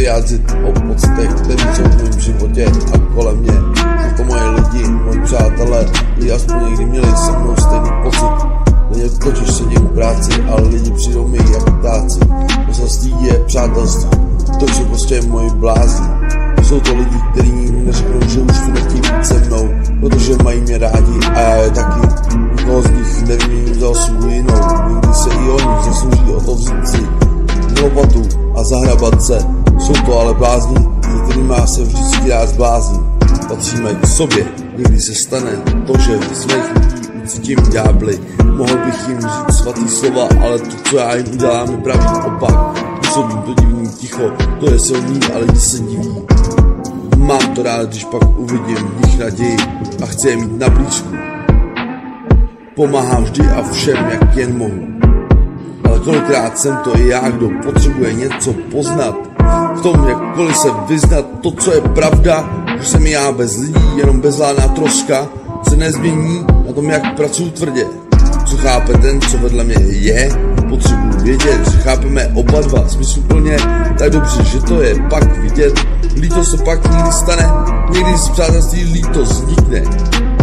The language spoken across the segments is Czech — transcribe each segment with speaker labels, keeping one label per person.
Speaker 1: vyjádřit o pocitech, které jsou v mém životě a kolem mě. Jsou to moje lidi, moji přátelé, kdy aspoň někdy měli se mnou stejný pocit. Lidi totiž sedím v práci, ale lidi přijdou mi jako ptáci. Poselství je přátelství, to jsou prostě moji blázni. Jsou to lidi, kteří neřeknou, že už tu nechtějí být se mnou, protože mají mě rádi a já je taky. Nikoho z nich nevyměním za osobu jinou, někdy se i oni zaslouží o to vzít si lopatu a zahrabat se. Jsou to ale blázni, kterýma se vždycky rád zblázním. Patříme k sobě, někdy se stane to, že v svých lidí ucítím ďábly. Mohl bych jim říct svatý slova, ale to, co já jim udělám, je pravý opak. Působím to divný ticho, to je silný, ale lidi se diví. Mám to rád, když pak uvidím v nich naději a chci je mít na blízku. Pomáhám vždy a všem, jak jen mohu. Ale kolikrát jsem to i já, kdo potřebuje něco poznat. V tom, jakkoliv se vyznat to, co je pravda, že jsem já bez lidí, jenom bezvládná troska, se nezmění na tom, jak pracuji tvrdě. Co chápe ten, co vedle mě je, potřebuji vědět, že chápeme oba dva smysluplně, tak dobře, že to je pak vidět. Lítost se pak někdy stane, někdy z přátelství lítost vznikne.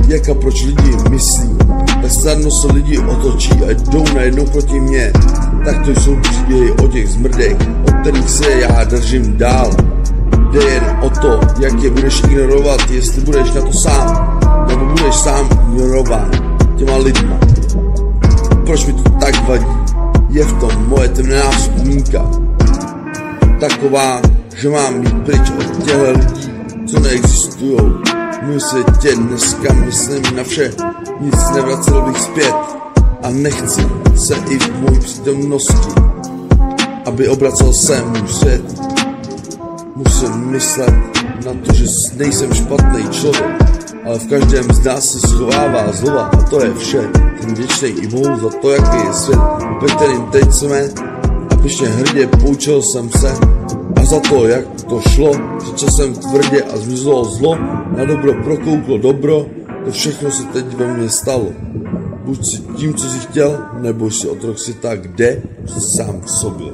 Speaker 1: Jak a proč lidi myslí, tak snadno se lidi otočí a jdou najednou proti mně. Tak to jsou příběhy o těch zmrdech, od kterých se já držím dál. Jde jen o to, jak je budeš ignorovat, jestli budeš na to sám, nebo budeš sám ignorován těma lidma. Proč mi to tak vadí? Je v tom moje temná vzpomínka. Taková, že mám jít pryč od těchto lidí, co neexistujou. V mém světě dneska myslím na vše, nic nevracel bych zpět. A nechci se i v mojí přítomnosti, aby obracel se můj svět. Musím myslet na to, že nejsem špatný člověk, ale v každém z nás se schovává zlova a to je vše. Jsem vděčný i Bohu za to, jaký je svět, ve kterým teď jsme, a pyšně hrdě poučil jsem se a za to, jak to šlo, že časem tvrdě a zmizelo zlo, na dobro prokouklo dobro, to všechno se teď ve mně stalo. Buď si tím, co jsi chtěl, nebo si otrok si tak jde, sám k sobě.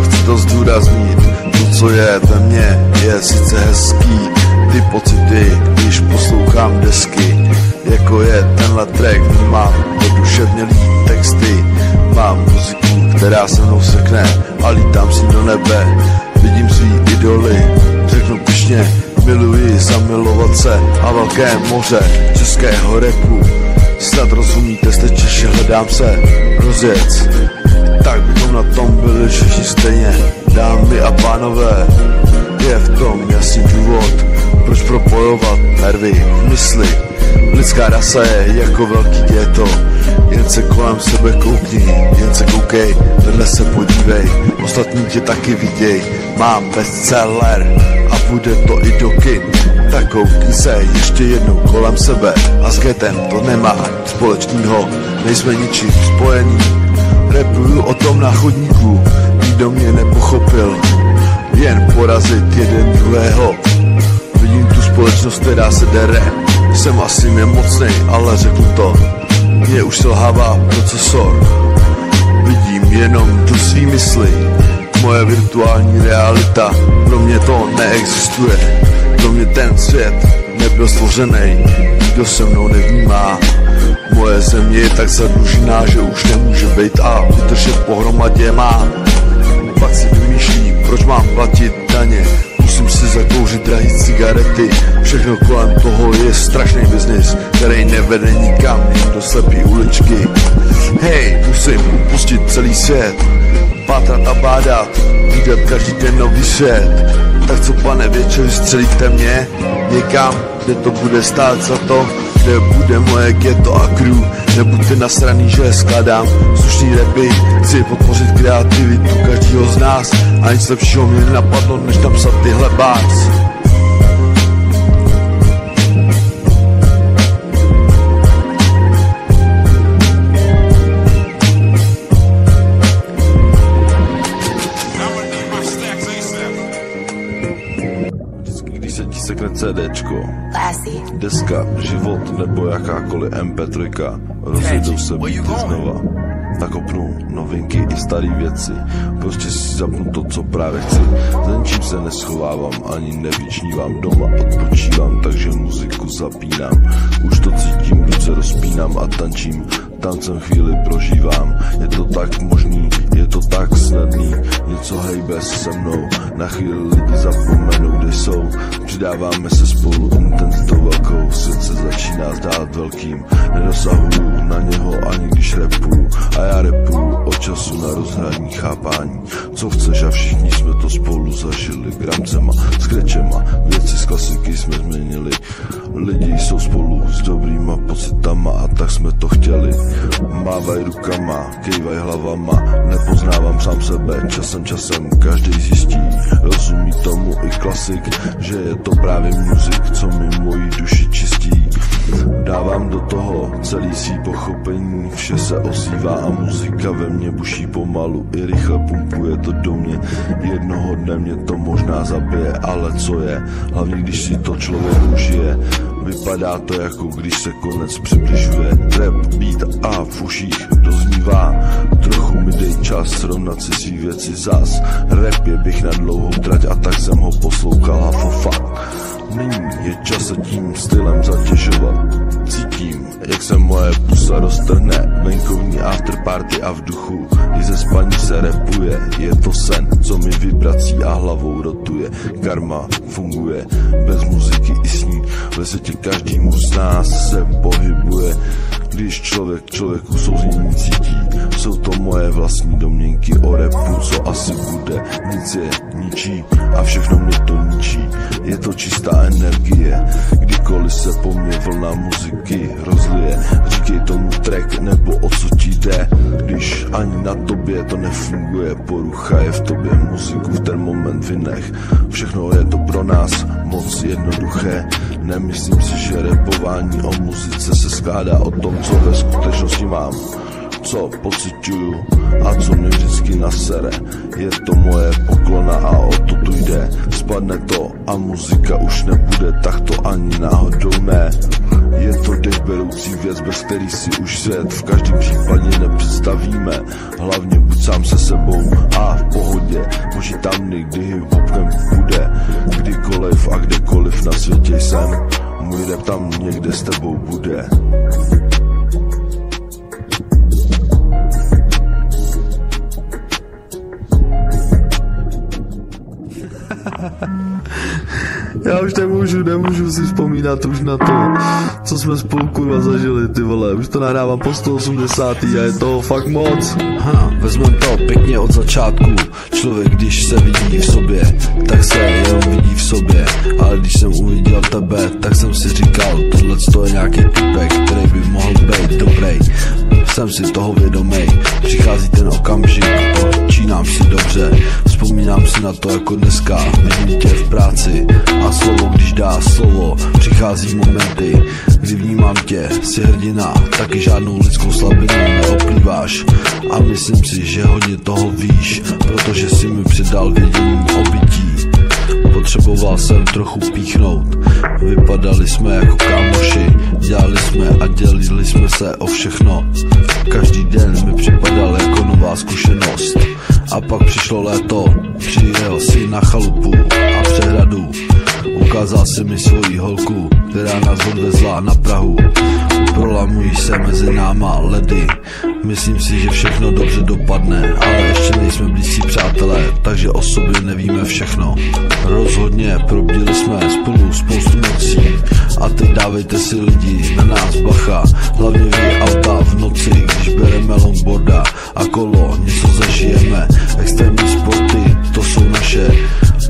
Speaker 2: Chci to zdůraznit, to, co je ve mně, je sice hezký. Ty pocity, když poslouchám desky, jako je tenhle track, mám oduševnělý texty. Mám muziku, která se mnou sekne a lítám si do nebe. Vidím svý idoly, řeknu pyšně, miluji zamilovat se a velké moře českého rapu. Snad rozumíte, jste Češi, hledám se rozjec. Tak bychom na tom byli všichni stejně, dámy a pánové. Je v tom jasný důvod, proč propojovat nervy v mysli. Lidská rasa je jako velký ghetto, jen se kolem sebe koukni, jen se koukej, vedle se podívej, ostatní tě taky viděj. Mám bestseller a bude to i do kin, tak koukni se ještě jednou kolem sebe. A s getem to nemá společného, nejsme ničím spojený. Rapuju o tom na chodníku, nikdo mě nepochopil, jen porazit jeden druhého. Vidím tu společnost, která se dere, jsem asi nemocnej, ale řeknu to, mě už selhává procesor. Vidím jenom tu svý mysli, moje virtuální realita, pro mě to neexistuje. Pro mě ten svět nebyl stvořený, nikdo se mnou nevnímá. Moje země je tak zadlužená, že už nemůže být a vydržet pohromadě má. Pak si vymýšlí, proč mám platit daně, musím si zakouřit drahý cigarety. Všechno kolem toho je strašný biznis, který nevede nikam, jen do slepý uličky. Hej, musím upustit celý svět, pátrat a bádat, vidět každý den nový svět. Tak co, pane, většinou střelíte mě někam, kde to bude stát za to, kde bude moje ghetto a crew. Nebuďte nasraný, že skladám slušný rapy, chci podpořit kreativitu každýho z nás a nic lepšího mě nenapadlo, než napsat tyhle bars. CDčko, deska, život nebo jakákoliv MP3, rozjedou se beaty znova. Nakopnu novinky i staré věci, prostě si zapnu to, co právě chci. Za ničím se neschovávám, ani nevyčnívám, doma odpočívám, takže muziku zapínám. Už to cítím, ruce rozpínám a tančím, tancem chvíli prožívám. Je to tak možný, je to tak snadný, něco hejbe se mnou, na chvíli lidi zapomenou, kde jsou. Přidáváme se spolu intenzitou velkou, svět se začíná zdát velkým, nedosahuju na něho ani když repuju. A já repuju o času na rozhraní chápání, co chceš a všichni jsme to spolu zažili. Gramcema, skrečema, věci z klasiky jsme změnili. Lidi jsou spolu s dobrýma pocitama a tak jsme to chtěli. Mávaj rukama, kejvaj hlavama, nepoznávám sám sebe, časem každý zjistí. Rozumí tomu i klasik, že je to právě muzik, co mi moji duši čistí. Dávám do toho celý svý pochopení, vše se ozývá a muzika ve mně buší pomalu i rychle pumpuje to do mě. Jednoho dne mě to možná zabije, ale co je, hlavně když si to člověk užije. Vypadá to jako když se konec přibližuje. Rap, beat a v uších doznívá. Trochu mi dej čas srovnat si svý věci zas. Rap je běh na dlouhou trať a tak jsem ho poslouchal a for fakt. Nyní je čas se tím stylem zatěžovat. Cítím, jak se moje pusa roztrhne. Venkovní afterparty a v duchu, i ze spaní se rapuje. Je to sen, co mi vibrací a hlavou rotuje. Karma funguje, bez muziky i sní. Ve světě každému z nás se pohybuje. Když člověku souznění cítí, jsou to moje vlastní domněnky o rapu, co asi bude. Nic je ničí a všechno mě to ničí. Je to čistá energie, kdykoliv se po mně vlna muziky rozlije. Říkej tomu track nebo o co ti jde, když ani na tobě to nefunguje. Porucha je v tobě, muziku v ten moment vynech. Všechno je to pro nás moc jednoduché. Nemyslím si, že rapování o muzice se skládá o tom, co ve skutečnosti mám, co pociťuju a co mě vždycky nasere. Je to moje poklona a o to tu jde. Spadne to a muzika už nebude, tak to ani náhodou ne. Je to dechberoucí věc, bez který si už svět v každém případě nepředstavíme. Hlavně buď sám se sebou a v pohodě. Počítám dny, kdy hip-hopem bude. Kdykoliv a kdekoliv na světě jsem, můj rap tam někde s tebou bude.
Speaker 3: Já už nemůžu si vzpomínat už na to, co jsme spolu kurva zažili, ty vole. Už to nahrávám po 180. a je toho fakt moc.
Speaker 4: Vezmem to pěkně od začátku. Člověk, když se vidí v sobě, tak se jenom vidí v sobě. Ale když jsem uviděl tebe, tak jsem si říkal, tohle je nějaký typek, který by mohl být dobrý. Jsem si toho vědomej, přichází ten okamžik, počínám si dobře. Vzpomínám si na to jako dneska, vidím tě v práci a slovo, když dá slovo, přichází momenty, kdy vnímám tě, jsi hrdina, taky žádnou lidskou slabinu neoplýváš. A myslím si, že hodně toho víš, protože jsi mi přidal vědění o bytí. Potřeboval jsem trochu píchnout, vypadali jsme jako kámoši, dělali jsme a dělili jsme se o všechno. Každý den mi připadal jako nová zkušenost. A pak přišlo léto, přijel si na chalupu a přehradu. Ukázal si mi svoji holku, která nás odvezla na Prahu. Prolamují se mezi náma ledy. Myslím si, že všechno dobře dopadne, ale ještě nejsme blízcí přátelé, takže o sobě nevíme všechno. Rozhodně probdili jsme spolu spoustu nocí a teď dávejte si lidi na nás bacha. Hlavně vy auta v noci, když bereme longboarda a kolo, něco zažijeme. Extrémní sporty, to jsou naše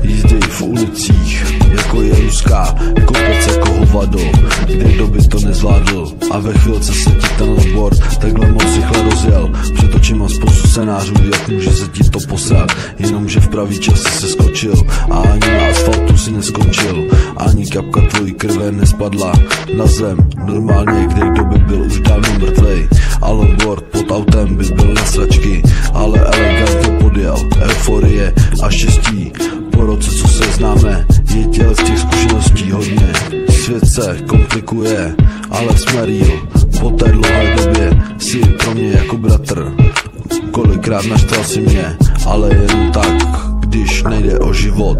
Speaker 4: jízdy v ulicích, jako je ruská, kopec jako hovado. Kdo by to nezvládl a ve chvilce se ti ten longboard takhle moc rychle rozjel. Před očima spoustu scénářů, jak může se ti to posrat, jenomže v pravý čas se skočil a ani na asfaltu si neskončil. Ani kapka tvojí krve nespadla na zem, normálně kdo by byl už dávno mrtvej. A longboard pod autem by byl na sračky, ale elegantně podjel. Euforie a štěstí, po roce co se známe, Je těle z těch zkušeností hodně. Svět se komplikuje, ale jsme real. Po té dlouhé době jsi pro mě jako bratr. Kolikrát naštval si mě, ale jen tak, když nejde o život.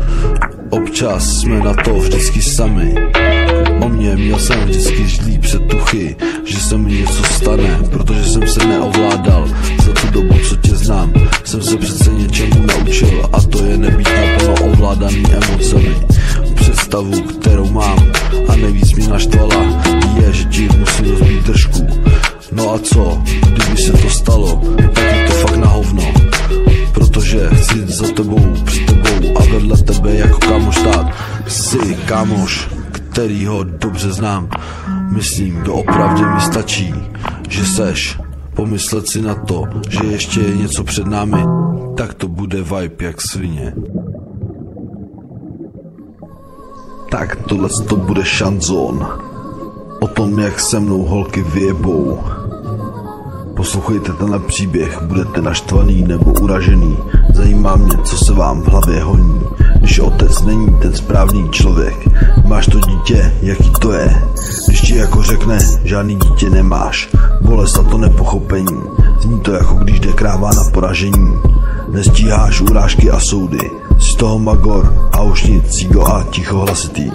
Speaker 4: Občas jsme na to vždycky sami. O mě měl jsem vždycky žlý předtuchy, že se mi něco stane, protože jsem se neovládal. Za tu dobu, co tě znám, jsem se přece něčemu naučil, a to je nebýt naplno ovládaný emocemi. Představu, kterou mám a nejvíc mě naštvala, je, že ti musím rozbít držku. No a co, kdyby se to stalo, tak je to fakt na hovno. Protože chci jít za tebou, před tebou a vedle tebe jako kámoš stát. Jsi kámoš, kterýho dobře znám. Myslím, doopravdy mi stačí, že seš. Pomyslet si na to, že ještě je něco před námi, tak to bude vibe jak svině. Tak tohle to bude šanzón o tom, jak se mnou holky vyjebou. Poslouchejte tenhle příběh, budete naštvaný nebo uražený. Zajímá mě, co se vám v hlavě honí. Když otec není ten správný člověk, máš to dítě, jaký to je. Když ti jako řekne, žádný dítě nemáš, bolest a to nepochopení. Zní to jako když jde kráva na poražení. Nestíháš urážky a soudy, jsi z toho magor a už nic, cigo a ticho hlasitý.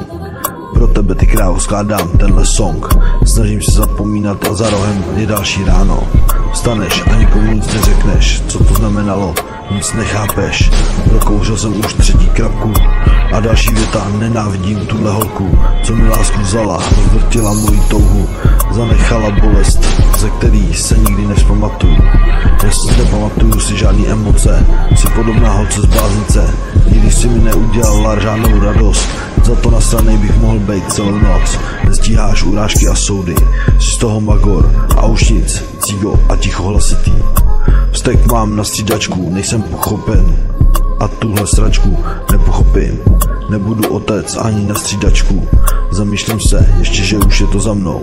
Speaker 4: Pro tebe, ty krávo, skládám tenhle song. Snažím se zapomínat a za rohem je další ráno. Vstaneš a nikomu nic neřekneš, co to znamenalo, nic nechápeš. Prokouřil jsem už 3. krapku a další věta, nenávidím tuhle holku, co mi lásku vzala, rozvrtila moji touhu, zanechala bolest, ze který se nikdy nevzpamatuju. Nepamatuju si žádný emoce, jsi podobná holce z bláznice, nikdy si mi neudělala žádnou radost, za to nasranej bych mohl být celou noc. Nestíháš urážky a soudy, jsi z toho magor a už nic, cigo a ticho hlasitý. Vztek mám na střídačku, nejsem pochopen a tuhle sračku nepochopím. Nebudu otec ani na střídačku, zamýšlím se ještě, že už je to za mnou.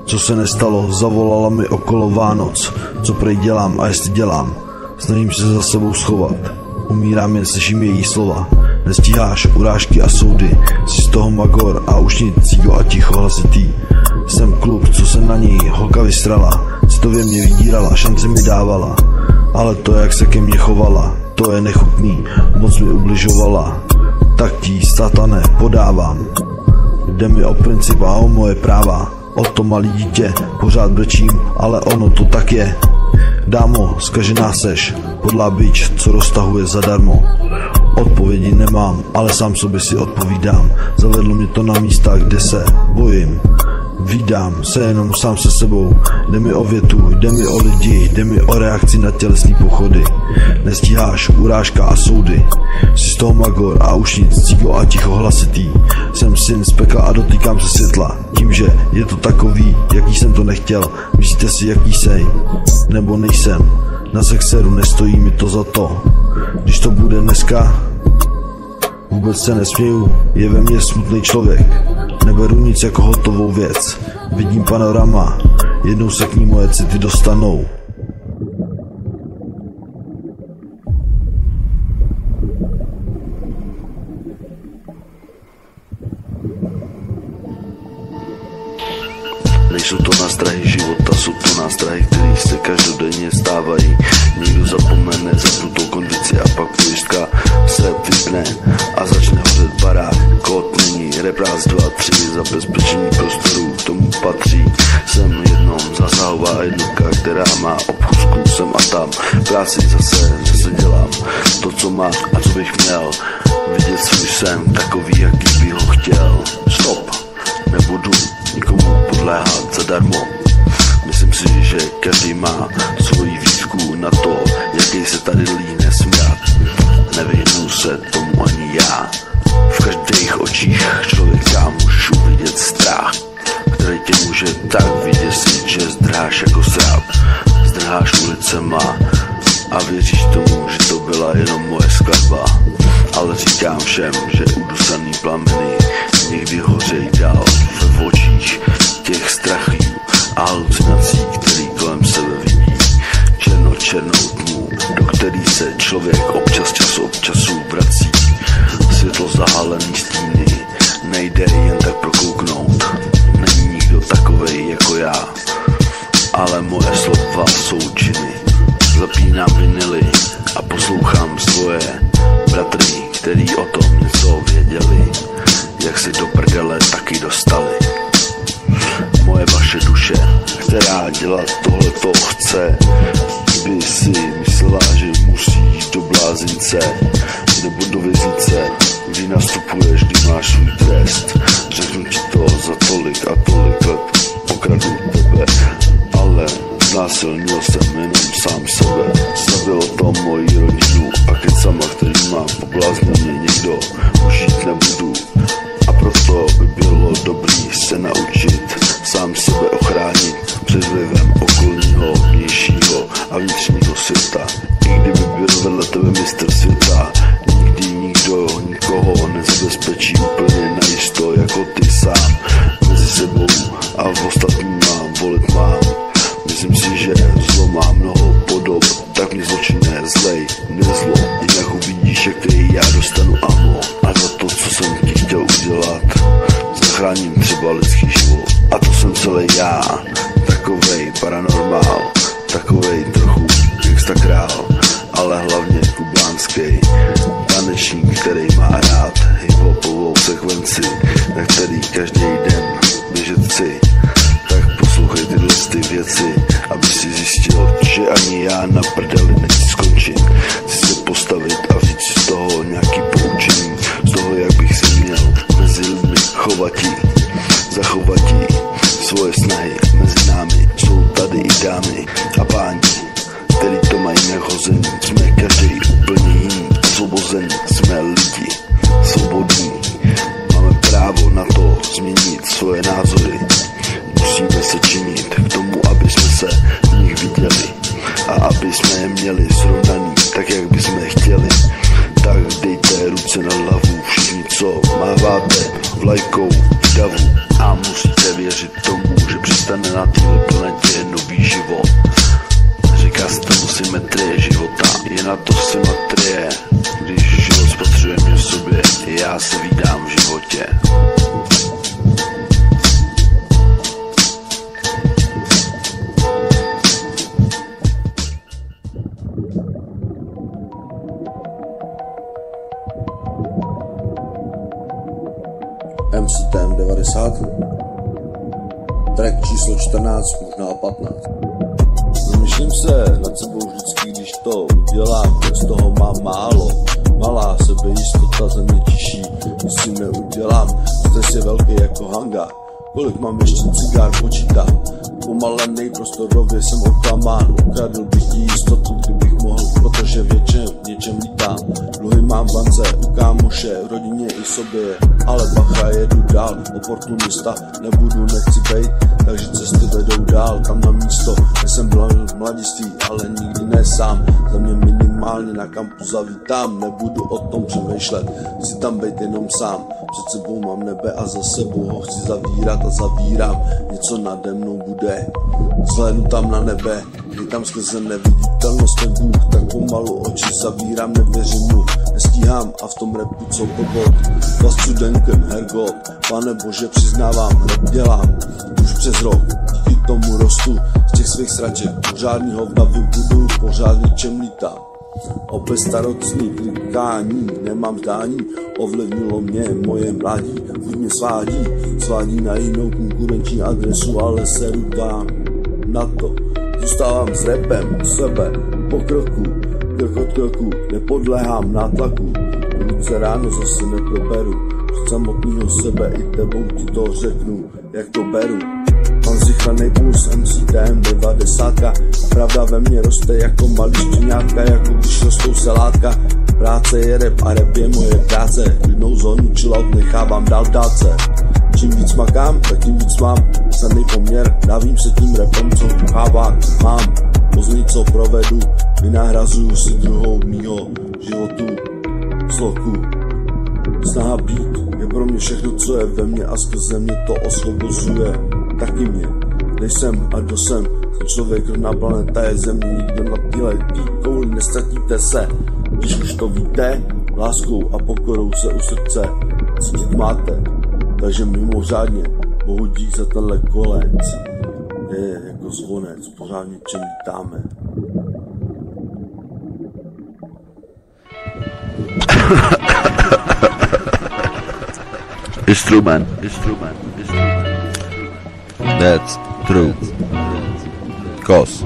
Speaker 4: Co se nestalo, zavolala mi okolo Vánoc, co prej dělám a jestli dělám, snažím se za sebou schovat. Umírám, jen slyším její slova. Nestíháš urážky a soudy, jsi z toho magor a už nic, cigo a ticho hlasitý. Jsem kluk, co se na něj holka vystrala, citově mě vydírala, šanci mi dávala, ale to, jak se ke mně chovala, to je nechutný, moc mi ubližovala. Tak ti, satane, podávám. Jde mi o princip a o moje práva, o to malý dítě, pořád brečím, ale ono to tak je. Dámo, zkažená seš, podlá bič, co roztahuje zadarmo. Odpovědi nemám, ale sám sobě si odpovídám. Zavedlo mě to na místa, kde se bojím. Vídám se jenom sám se sebou. Jde mi o větu, jde mi o lidi, jde mi o reakci na tělesný pochody. Nestíháš urážka a soudy, jsi z toho magor a už nic, cigo a ticho hlasitý. Jsem syn z pekla a dotýkám se světla, tím, že je to takový, jaký jsem to nechtěl. Myslíte si, jaký sej, nebo nejsem? Na sexeru nestojí mi to za to. Když to bude dneska, vůbec se nesměju, je ve mně smutný člověk. Neberu nic jako hotovou věc, vidím panorama, jednou se k ní moje city dostanou.
Speaker 2: Nejsou to nástrahy života, jsou to nástrahy, které se každodenně stávají. Někdo zapomene zapnutou kondici a pak pojistka se vypne a začne hořet barák. Kód není rap raz, 2, 3, zabezpečení prostoru k tomu patří. Jsem jednou zasahová jednotka, která má obchůzku sem a tam. Práci zase dělám to, co má a co bych měl. Vidět svůj sen takový, jaký bych ho chtěl. Stop, nebudu nikomu podléhat zadarmo. Myslím si, že každý má svoji výtku na to, jaký se tady líne smět. Nevyhnu se tomu ani já. V každých očích člověka můžu vidět strach, který tě může tak vyděsit, že zdrháš jako srap. Zdrháš ulicema a věříš tomu, že to byla jenom moje skladba. Ale říkám všem, že udusaný plameny někdy hořejí dál v očích těch strachů a halucinací, který kolem sebe vidí. Černou tmu, do který se člověk občas čas od času vrací. Světlo zahalený stín ale moje slova jsou činy. Zapínám vinily a poslouchám svoje bratry, který o tom něco věděli, jak si do prdele taky dostali. Moje vaše duše, která dělat tohleto chce, by si myslela, že musíš do blázince nebo do věznice, kdy nastupuješ, kdy máš svůj trest. Řeknu ti to za tolik a tolik let, okradu tebe, ale znásilnil jsem jenom sám sebe. Zabilo to moji rodinu a kecama, který mám, pobláznil mě někdo, už jít nebudu. A proto by bylo dobrý se naučit sám sebe ochránit před vlivem okolního, vnějšího a vnitřního světa. I kdyby byl vedle tebe mistr světa, nikdy nikdo nikoho nezabezpečí úplně najisto jako ty sám. Mezi sebou a v ostatníma volit mám. Myslím si, že zlo má mnoho podob, tak mě zločinné zlej, nezlo. Jinak uvidíš, jaký já dostanu amo. A za to, co jsem ti chtěl udělat, zachráním třeba lidský život. A to jsem celý já, takovej paranormál, takovej trochu gangsta král, ale hlavně kubánský tanečník, který má rád hip-hopovou sekvenci, na který každý den běžet chci. Tak poslouchej tyhle ty věci, aby si zjistil, že ani já na prdeli nechci skončit. Chci se postavit a vzít si z toho nějaký poučení, z toho, jak bych se měl mezi lidmi chovatí, zachovatí svoje snahy mezi námi. Jsou tady i dámy a páni, který to mají nehozený. Jsme každý úplně jiný, osvobozený, jsme lidi, svobodní. Máme právo na to změnit svoje názory. Musíme se činit k tomu, aby jsme se v nich viděli a aby jsme je měli srovnaný tak, jak bychom chtěli. Tak dejte ruce na hlavu všichni, co máváte vlajkou v davu, a musíte věřit tomu, že přistane na téhle planetě nový život. Říká se tomu symetrie života, je na to symetrie, když život spatřuje mě v sobě, já se vídám v životě.
Speaker 1: MCTM 90, track číslo 14, možná 15. Zamýšlím se nad sebou vždycky, když to udělám, tak z toho mám málo. Malá sebejistota ze mě tiší, když si neudělám. Stres je velký jako hanga, kolik mám ještě cigár, počítám. Pomalenej prostorově jsem oklamán, ukradl bych ti jistotu, kdybych mohl, protože v něčem lítám. Dluhy mám v bance, u kámoše, v rodině i sobě, ale bacha, jedu dál, oportunista nebudu, nechci bejt, takže cesty vedou dál, tam na místo, kde jsem byl mladiství, ale nikdy ne sám, za mě minimálně na kampu zavítám, nebudu o tom přemýšlet, chci tam bejt jenom sám, před sebou mám nebe a za sebou ho chci zavírat a zavírám, něco nade mnou bude, zhlédnu tam na nebe, je tam skrze neviditelnost ten Bůh, tak pomalu oči zavírám, nevěřím mu, nestíhám a v tom rapu co pobod, vás studenkem, hergot, pane bože přiznávám, rap dělám, už přes rok, díky tomu rostu, z těch svých sraček, pořádný hovna vybudu, pořád něčem lítám. Opět starostný klikání, nemám zdání, ovlivnilo mě moje mládí, buď mě svádí na jinou konkurenční adresu, ale seru dám na to, zůstávám s rapem u sebe, po kroku, krok od kroku, nepodléhám nátlaku, ruce ráno zase neproberu, před samotného sebe i tebou ti to řeknu, jak to beru. Mám zrychlený puls, MCTM 90, pravda ve mně roste jako malý štěňátka, jako když rostou selátka. Práce je rap a rap je moje práce, klidnou zónu chillout nechávám dál v dálce. Čím víc makám, tak tím víc mám snadný poměr, dávím se tím rapem, co uchávám, mám později, co provedu, vynahrazuju si druhou mýho životu, sloku. Snaha být je pro mě všechno, co je ve mně a skrze mě to osvobozuje. Taky mě, kde jsem a kdo jsem člověk, rovná planeta je země, nikdo na téhle kouli nestratíte se. Když už to víte, láskou a pokorou se u srdce cítit máte. Takže mimořádně Bohu dík za tenhle konec. je jako zvonec, pořád něčem vítáme.
Speaker 2: Instrument. That's true. Kos.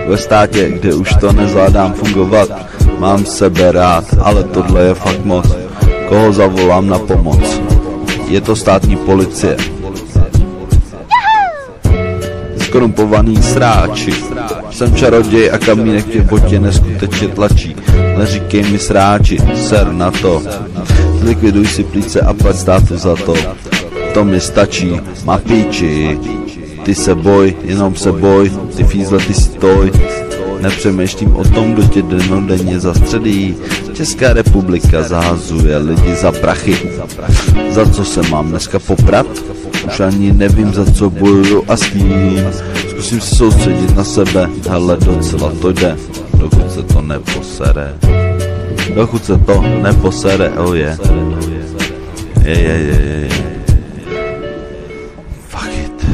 Speaker 2: Ve státě, kde už to nezvládám fungovat, mám sebe rád, ale tohle je fakt moc. Koho zavolám na pomoc? Je to státní policie. Skorumpovaný sráči. Jsem čaroděj a kamínek tě v botě neskutečně tlačí. Neříkej mi sráči, ser na to. Zlikviduj si plíce a plať státu za to. To mi stačí, má píči. Ty se boj, jenom se boj, ty fízle, ty stoj. Nepřemýšlím o tom, kdo tě dennodenně zastředí. Česká republika zahazuje lidi za prachy. Za co se mám dneska poprat? Už ani nevím, za co bojuju a s kým. Zkusím se soustředit na sebe, hele, docela to jde. Dokud se to neposere. Oh je. Je. Fuck it.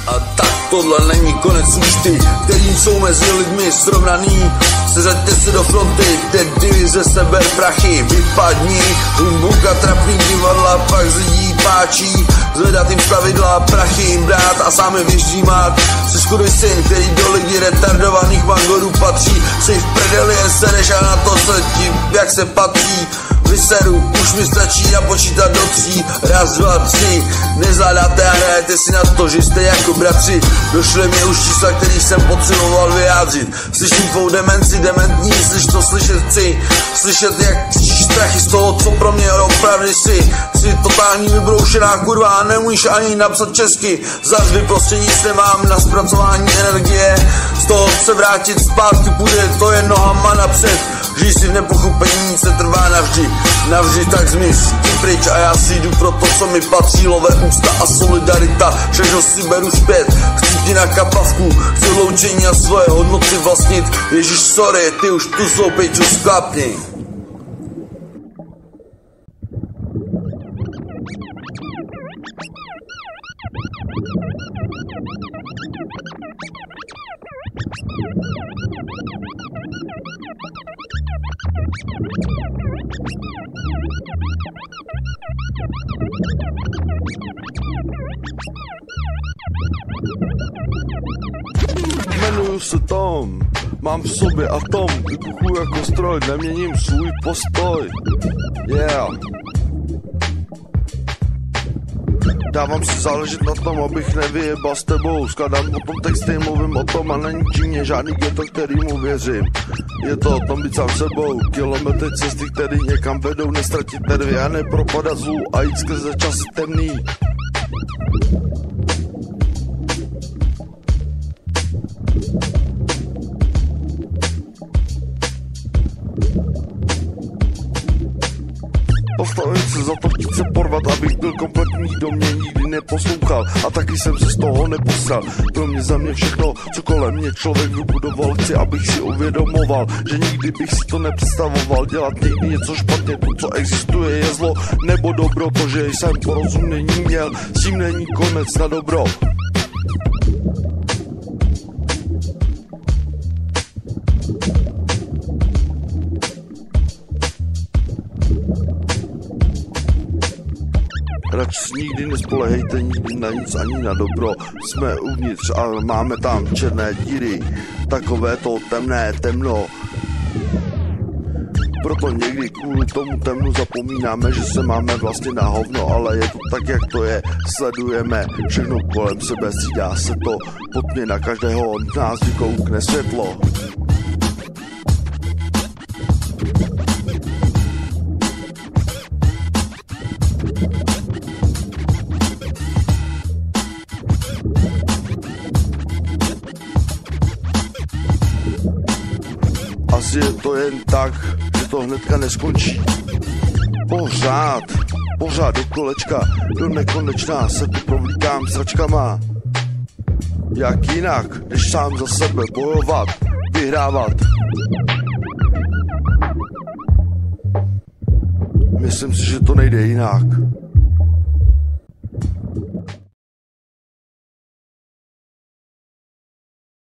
Speaker 1: A tak tohle není konec ústy, kterým jsou mezi lidmi srovnaný. Seřaďte se do fronty, teď divize seber prachy, vypadni. Humbuka, trapný divadla, pak z lidí páčí. Zvedat jim stavidla, prachy jim brát a sám je vyždímat. Jsi škodoj syn, který do lidí retardovaných mangorů patří. Jsi v prdeli, sereš a na to se ti, jak se patří. Vyseru, už mi stačí napočítat do 3. 1, 2, 3. Nezvládáte a hrajete si na to, že jste jako bratři. Došly mě už čísla, který jsem potřeboval vyjádřit. Slyším tvou demenci, dementní, slyš to slyšet chci. Slyšet jak cítíš strachy z toho, co pro mě opravdu jsi. Jsi totální vybroušená kurva a nemůžeš ani napsat česky. Zas vyprostředí se mám na zpracování energie. Z toho se vrátit zpátky půjde, to je nohama napřed. Žij si v nepochopení, se trvá navždy. Navždy tak zmiz, ty pryč a já si jdu pro to, co mi patří. Lové ústa a solidarita, všechno si beru zpět. Chci ti na kapavku, chci loučení a svoje hodnoty vlastnit. Ježíš, sorry, ty už tu svou pejču sklapni.
Speaker 3: Jmenuju se Tom, mám v sobě atom, vybuchuju jako stroj, neměním svůj postoj. Yeah. Dávám si záležet na tom, abych nevyjebal s tebou. Skladám o tom texty, mluvím o tom a neníčí mě žádný ghetto, kterýmu věřím. Je to o tom být sám sebou, kilometry cesty, který někam vedou, nestratit nervy a nepropadat zlu a jít skrze časy temný. Postavím se za to, chtít se porvat, abych byl kompletní, kdo mě nikdy neposlouchal a taky jsem se z toho neposral. Pro mě za mě všechno, co kolem mě člověk vybudoval, chci, abych si uvědomoval, že nikdy bych si to nepředstavoval, dělat někdy něco špatně, to, co existuje, je zlo nebo dobro, to, že jsem porozumění měl, s tím není konec na dobro. Radši nikdy nespolehejte nikdy na nic ani na dobro. Jsme uvnitř a máme tam černé díry. Takové to temné temno. Proto někdy kvůli tomu temnu zapomínáme, že se máme vlastně na hovno, ale je to tak, jak to je. Sledujeme všechno kolem sebe, střídá se to. Pod mě na každého od nás vykoukne světlo. Asi je to jen tak, že to hnedka neskončí. Pořád do kolečka, do nekonečná se tu provlíkám sračkama. Jak jinak, než sám za sebe bojovat, vyhrávat. Myslím si, že to nejde jinak.